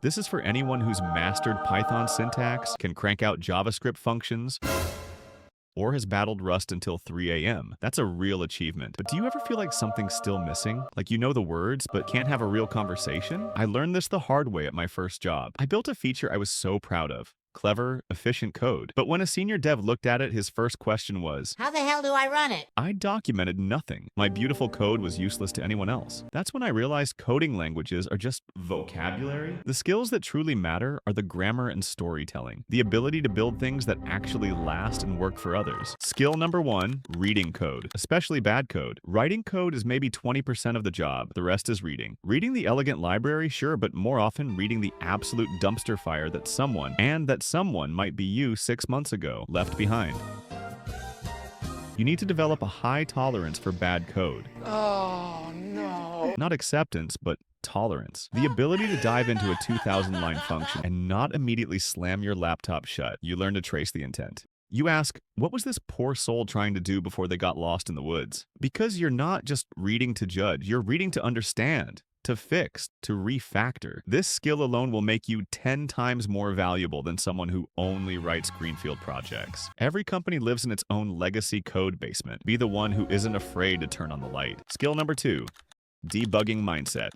This is for anyone who's mastered Python syntax, can crank out JavaScript functions, or has battled Rust until 3 a.m. That's a real achievement. But do you ever feel like something's still missing? Like you know the words, but can't have a real conversation? I learned this the hard way at my first job. I built a feature I was so proud of. Clever, efficient code. But when a senior dev looked at it, his first question was, how the hell do I run it? I documented nothing. My beautiful code was useless to anyone else. That's when I realized coding languages are just vocabulary. The skills that truly matter are the grammar and storytelling, the ability to build things that actually last and work for others. Skill number 1, reading code, especially bad code. Writing code is maybe 20% of the job. The rest is reading. Reading the elegant library, sure, but more often reading the absolute dumpster fire that someone might be you 6 months ago left behind. You need to develop a high tolerance for bad code. Oh, no. Not acceptance, but tolerance. The ability to dive into a 2,000-line function and not immediately slam your laptop shut. You learn to trace the intent. You ask, what was this poor soul trying to do before they got lost in the woods? Because you're not just reading to judge, you're reading to understand, to fix, to refactor. This skill alone will make you 10 times more valuable than someone who only writes greenfield projects. Every company lives in its own legacy code basement. Be the one who isn't afraid to turn on the light. Skill number 2, debugging mindset.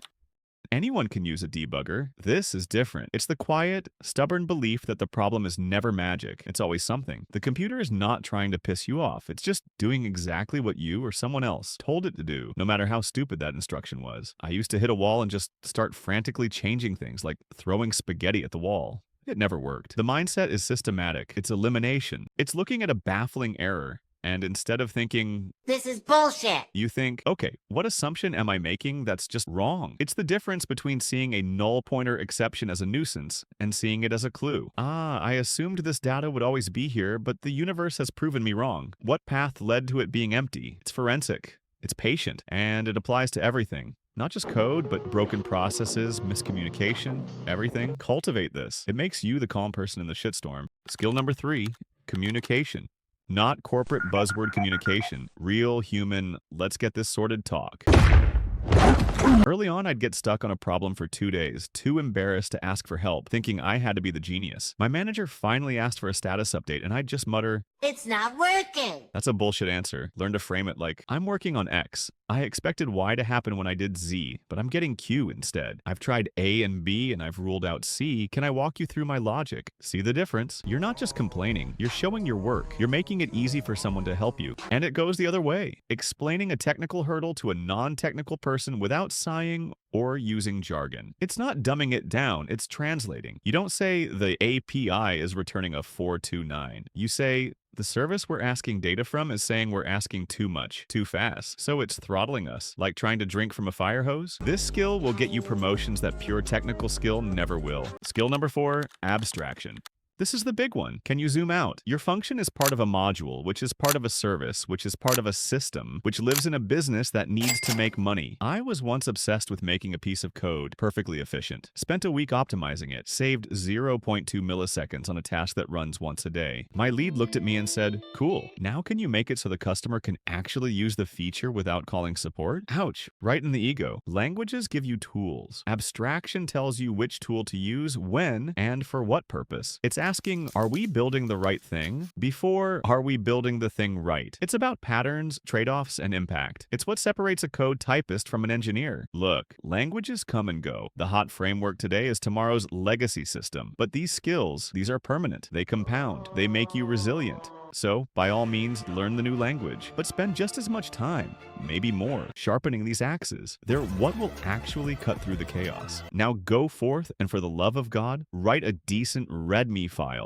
Anyone can use a debugger. This is different. It's the quiet, stubborn belief that the problem is never magic. It's always something. The computer is not trying to piss you off. It's just doing exactly what you or someone else told it to do, no matter how stupid that instruction was. I used to hit a wall and just start frantically changing things, like throwing spaghetti at the wall. It never worked. The mindset is systematic. It's elimination. It's looking at a baffling error, and instead of thinking, this is bullshit, you think, okay, what assumption am I making that's just wrong? It's the difference between seeing a null pointer exception as a nuisance and seeing it as a clue. I assumed this data would always be here, but the universe has proven me wrong. What path led to it being empty? It's forensic. It's patient. And it applies to everything. Not just code, but broken processes, miscommunication, everything. Cultivate this. It makes you the calm person in the shitstorm. Skill number 3, communication. Not corporate buzzword communication. Real, human, let's get this sorted talk. Early on, I'd get stuck on a problem for 2 days, too embarrassed to ask for help, thinking I had to be the genius. My manager finally asked for a status update, and I'd just mutter, it's not working. That's a bullshit answer. Learn to frame it like, I'm working on X. I expected Y to happen when I did Z, but I'm getting Q instead. I've tried A and B, and I've ruled out C. Can I walk you through my logic? See the difference? You're not just complaining. You're showing your work. You're making it easy for someone to help you. And it goes the other way. Explaining a technical hurdle to a non-technical person without sighing or using jargon. It's not dumbing it down, it's translating. You don't say the API is returning a 429. You say, the service we're asking data from is saying we're asking too much, too fast, so it's throttling us, like trying to drink from a fire hose. This skill will get you promotions that pure technical skill never will. Skill number 4, abstraction. This is the big one. Can you zoom out? Your function is part of a module, which is part of a service, which is part of a system, which lives in a business that needs to make money. I was once obsessed with making a piece of code perfectly efficient. Spent a week optimizing it, saved 0.2 milliseconds on a task that runs once a day. My lead looked at me and said, cool, now can you make it so the customer can actually use the feature without calling support? Ouch, right in the ego. Languages give you tools. Abstraction tells you which tool to use, when, and for what purpose. It's asking, are we building the right thing? Before, are we building the thing right? It's about patterns, trade-offs, and impact. It's what separates a code typist from an engineer. Look, languages come and go. The hot framework today is tomorrow's legacy system. But these skills, these are permanent. They compound. They make you resilient. So, by all means, learn the new language, but spend just as much time, maybe more, sharpening these axes. They're what will actually cut through the chaos. Now go forth and for the love of God, write a decent README file